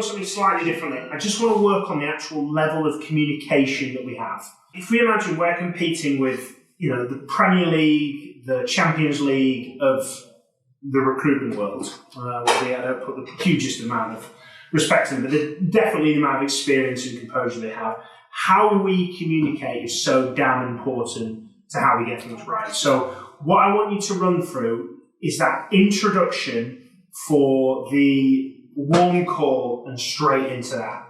approach something slightly differently. I just want to work on the actual level of communication that we have. If we imagine we're competing with, the Premier League, the Champions League of the recruitment world, I don't put the hugest amount of respect in them, but definitely the amount of experience and composure they have. How we communicate is so damn important to how we get things right. So what I want you to run through is that introduction for the warm call and straight into that.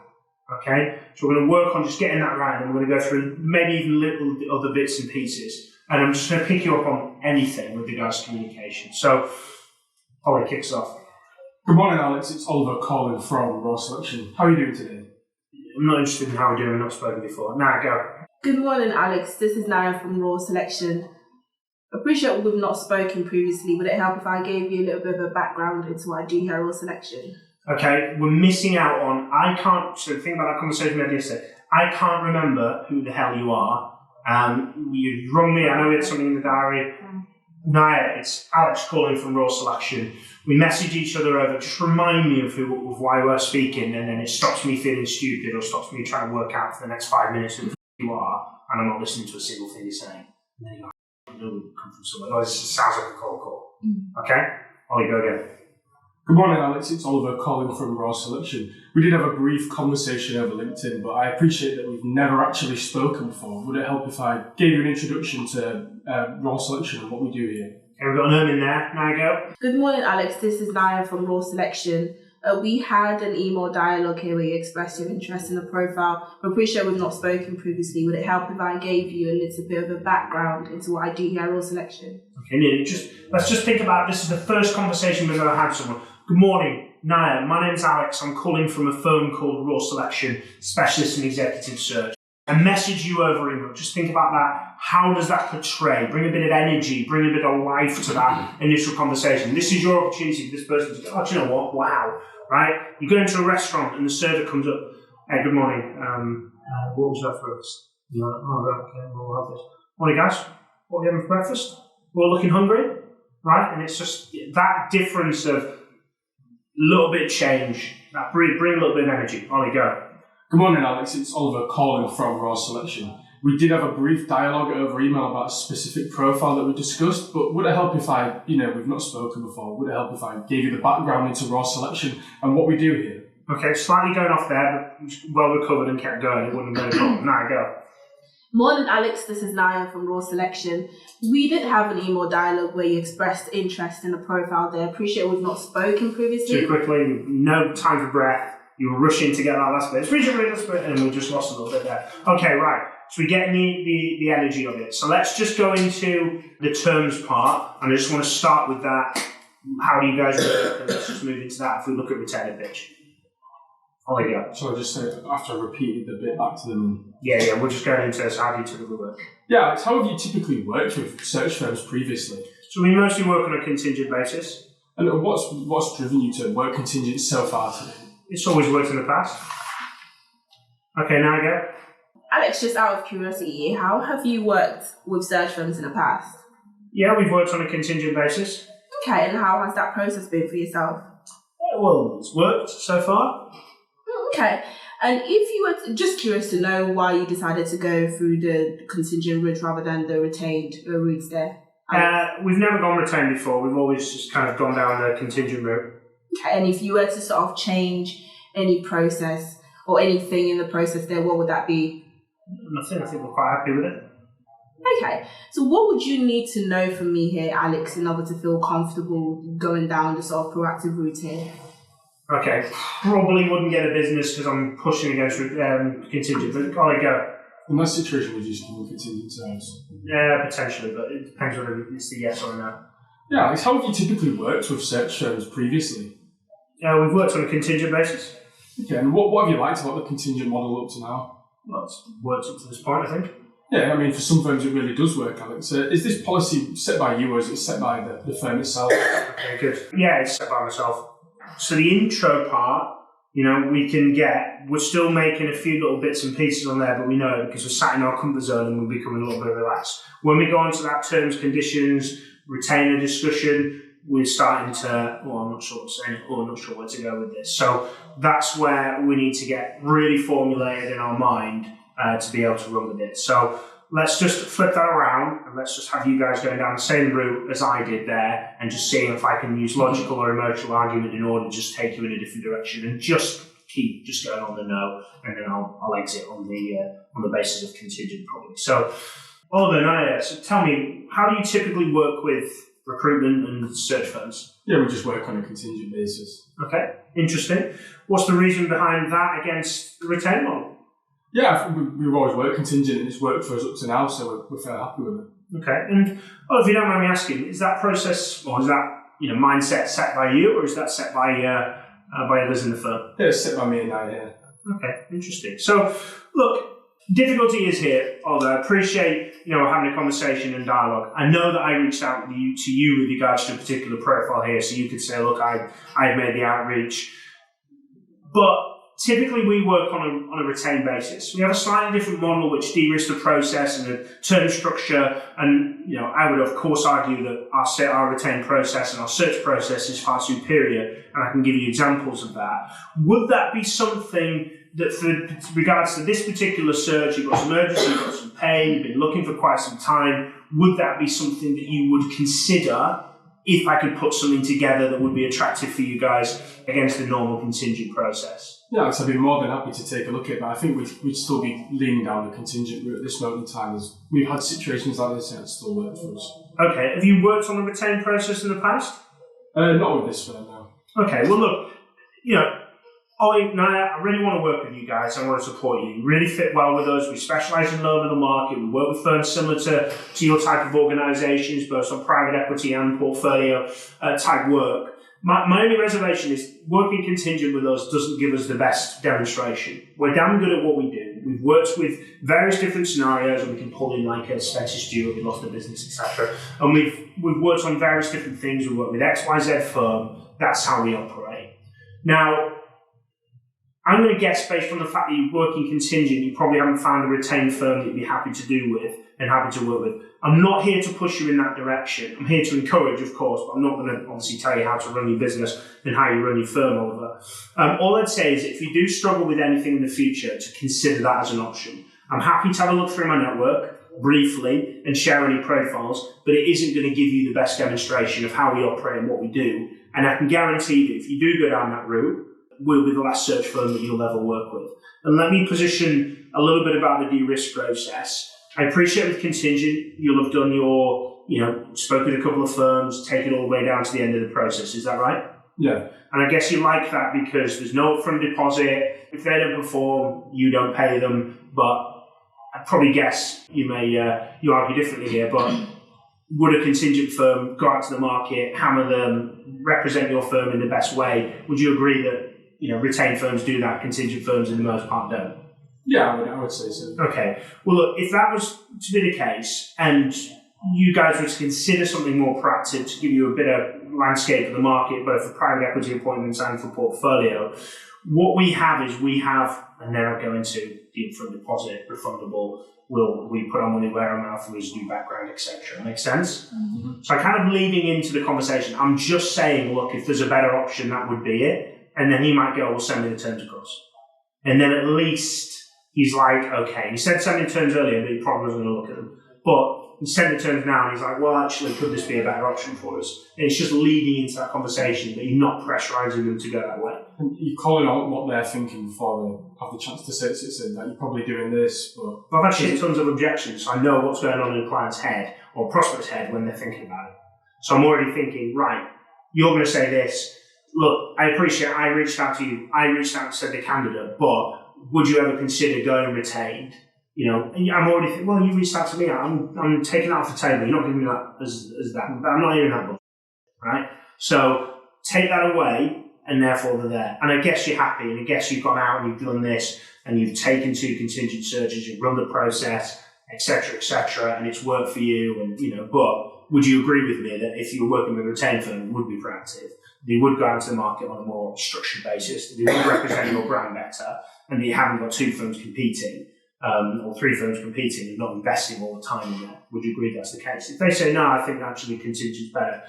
Okay? So we're going to work on just getting that right, and we're going to go through maybe even little other bits and pieces. And I'm just going to pick you up on anything with regards to communication. So, Ollie kicks off. Good morning, Alex. It's Oliver calling from Raw Selection. How are you doing today? I'm not interested in how we're doing. I've not spoken before. Now go. Good morning, Alex. This is Naya from Raw Selection. Appreciate we've not spoken previously. Would it help if I gave you a little bit of a background into what I do here at Raw Selection? Okay, we're missing out on, so think about that conversation we had yesterday. I can't remember who the hell you are. You rung me, I know we had something in the diary. Naya, it's Alex calling from Raw Selection. We message each other over, just remind me of why we're speaking, and then it stops me feeling stupid or stops me trying to work out for the next 5 minutes who the f*** you are, and I'm not listening to a single thing you're saying. And then you go, I know we come from somewhere. Oh, this sounds like a cold call. Okay? Ollie, go again. Good morning, Alex. It's Oliver calling from Raw Selection. We did have a brief conversation over LinkedIn, but I appreciate that we've never actually spoken before. Would it help if I gave you an introduction to Raw Selection and what we do here? Okay, we've got an in there. Now go. Good morning, Alex. This is Naya from Raw Selection. We had an email dialogue here where you expressed your interest in the profile. I appreciate we've not spoken previously. Would it help if I gave you a little bit of a background into what I do here at Raw Selection? Okay, let's just think about this is the first conversation we've ever had with someone. Good morning, Naya. My name's Alex. I'm calling from a firm called Raw Selection, Specialist in Executive Search. I message you over email. Just think about that. How does that portray? Bring a bit of energy, bring a bit of life to that initial conversation. This is your opportunity for this person to go, oh, do you know what? Wow. Right? You go into a restaurant and the server comes up, hey, good morning. What was that for us? You're like, oh, right, okay, we'll have this. Morning, guys. What are you having for breakfast? We're all looking hungry. Right? And it's just that difference of little bit of change. That bring a little bit of energy. Ollie, go. Good morning, Alex. It's Oliver calling from Raw Selection. We did have a brief dialogue over email about a specific profile that we discussed, but would it help if we've not spoken before, would it help if I gave you the background into Raw Selection and what we do here? Okay, slightly going off there, but well recovered and kept going. It wouldn't have been a problem. Now go. Morning, Alex. This is Naya from Raw Selection. We did have an email dialogue where you expressed interest in the profile there. Appreciate we've not spoken previously. Too quickly, no time for breath. You were rushing to get that last bit. And we just lost a little bit there. Okay, right. So we're getting the energy of it. So let's just go into the terms part. And I just want to start with that. How do you guys work? And let's just move into that if we look at retainer pitch. Ollie, go. So I just say, after I repeated the bit back to them. Yeah, we're just going into this. How do you typically work? Yeah, Alex, how have you typically worked with search firms previously? So we mostly work on a contingent basis. And what's driven you to work contingent so far today? It's always worked in the past. Okay, now I go. Alex, just out of curiosity, how have you worked with search firms in the past? Yeah, we've worked on a contingent basis. Okay, and how has that process been for yourself? Well, it's worked so far. Okay, and if you were just curious to know why you decided to go through the contingent route rather than the retained routes there? We've never gone retained before. We've always just kind of gone down the contingent route. Okay, and if you were to sort of change any process or anything in the process there, what would that be? Nothing. I think we're quite happy with it. Okay, so what would you need to know from me here, Alex, in order to feel comfortable going down the sort of proactive route here? Okay, probably wouldn't get a business because I'm pushing against contingent, but I'll go. In that situation, would you just give me contingent terms? Yeah, potentially, but it depends whether it's the yes or no. Yeah, Alex, how have you typically worked with search firms previously? We've worked on a contingent basis. Okay, and what have you liked about the contingent model up to now? Well, it's worked up to this point, I think. Yeah, I mean, for some firms it really does work, Alex. Is this policy set by you or is it set by the firm itself? Okay, good. Yeah, it's set by myself. So the intro part, we're still making a few little bits and pieces on there, but we know it because we're sat in our comfort zone and we're becoming a little bit relaxed. When we go into that terms, conditions, retainer discussion, we're starting to, I'm not sure what to say, I'm not sure where to go with this. So that's where we need to get really formulated in our mind to be able to run with it. So let's just flip that around and let's just have you guys going down the same route as I did there and just seeing if I can use logical or emotional argument in order to just take you in a different direction and just keep just going on the no, and then I'll exit on the basis of contingent probably. So Oliver, Naya, so tell me, how do you typically work with recruitment and search firms? Yeah, we just work on a contingent basis. Okay, interesting. What's the reason behind that against the retain model? Yeah, I think we've always worked contingent and it's worked for us up to now, so we're fairly happy with it. Okay, and if you don't mind me asking, is that process or is that mindset set by you, or is that set by others in the firm? Yeah, it's set by me and I, yeah. Okay, interesting. So, look, difficulty is here, although I appreciate having a conversation and dialogue. I know that I reached out to you with regards to a particular profile here, so you could say, look, I've made the outreach. But typically we work on a retained basis. We have a slightly different model which de-risks the process and the term structure, and I would of course argue that our retained process and our search process is far superior, and I can give you examples of that. Would that be something that, for regards to this particular search, you've got some urgency, you've got some pain, you've been looking for quite some time, would that be something that you would consider if I could put something together that would be attractive for you guys against the normal contingent process? Yeah, I'd be more than happy to take a look at it, but I think we'd still be leaning down the contingent route at this moment in time, as we've had situations like this and it still works for us. Okay, have you worked on a retained process in the past? Not with this firm, no. Okay, well look, Ollie, Naya, I really want to work with you guys. I want to support you. You really fit well with us. We specialise in lower middle market. We work with firms similar to your type of organisations, both on private equity and portfolio type work. My only reservation is working contingent with us doesn't give us the best demonstration. We're damn good at what we do. We've worked with various different scenarios, and we can pull in like a Spencer Stewart, we lost the business, etc. And we've worked on various different things. We work with XYZ firm. That's how we operate. Now, I'm going to guess, based on the fact that you're working contingent, you probably haven't found a retained firm that you'd be happy to do with and happy to work with. I'm not here to push you in that direction. I'm here to encourage, of course, but I'm not going to obviously tell you how to run your business and how you run your firm, Oliver. All I'd say is if you do struggle with anything in the future, to consider that as an option. I'm happy to have a look through my network briefly and share any profiles, but it isn't going to give you the best demonstration of how we operate and what we do. And I can guarantee that if you do go down that route, we'll be the last search firm that you'll ever work with. And let me position a little bit about the de-risk process. I appreciate with contingent, you'll have done your, spoken to a couple of firms, take it all the way down to the end of the process. Is that right? Yeah. And I guess you like that because there's no upfront deposit. If they don't perform, you don't pay them. But I probably guess you argue differently here, but would a contingent firm go out to the market, hammer them, represent your firm in the best way? Would you agree that retained firms do that, contingent firms in the most part don't? Yeah, I would say so. Okay. Well, look, if that was to be the case, and you guys were to consider something more proactive to give you a bit of landscape of the market, both for private equity appointments and for portfolio, what we have, and then I'll go into the upfront deposit, refundable, we put our money where our mouth is, do background, etc. Make sense? Mm-hmm. So I'm kind of leading into the conversation. I'm just saying, look, if there's a better option, that would be it. And then he might go, well, send me the terms across. And then at least he's like, okay. He said send me the terms earlier, but he probably wasn't going to look at them. But he sent the terms now, and he's like, well, actually, could this be a better option for us? And it's just leading into that conversation, but you're not pressurising them to go that way. And you're calling out what they're thinking before they have the chance to say it, that you're probably doing this. But I've actually had tons of objections, so I know what's going on in a client's head or prospect's head when they're thinking about it. So I'm already thinking, right, you're going to say this. Look, I appreciate I reached out to you. I reached out and said the candidate, but would you ever consider going retained? And I'm already thinking, well, you reached out to me. I'm taking that off the table. You're not giving me that as that. I'm not hearing that book, right? So take that away, and therefore they're there. And I guess you're happy, and I guess you've gone out and you've done this, and you've taken 2 contingent searches, you've run the process, etc., and it's worked for you. And but would you agree with me that if you were working with a retained firm, it would be proactive? They would go out to the market on a more structured basis. They would represent your brand better, and you haven't got 2 firms competing, or 3 firms competing and not investing all the time in that. Would you agree that's the case? If they say, no, I think actually contingent's better,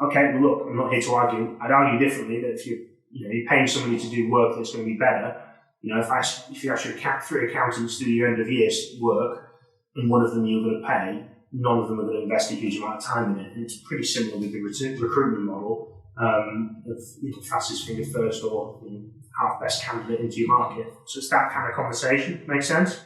Okay, well look, I'm not here to argue. I'd argue differently that if you're paying somebody to do work that's going to be better, if you ask your 3 accountants to do your end of year work, and one of them you're going to pay, none of them are going to invest a huge amount of time in it. And it's pretty similar with the recruitment model of fastest finger first or half best candidate into your market. So it's that kind of conversation. Make sense?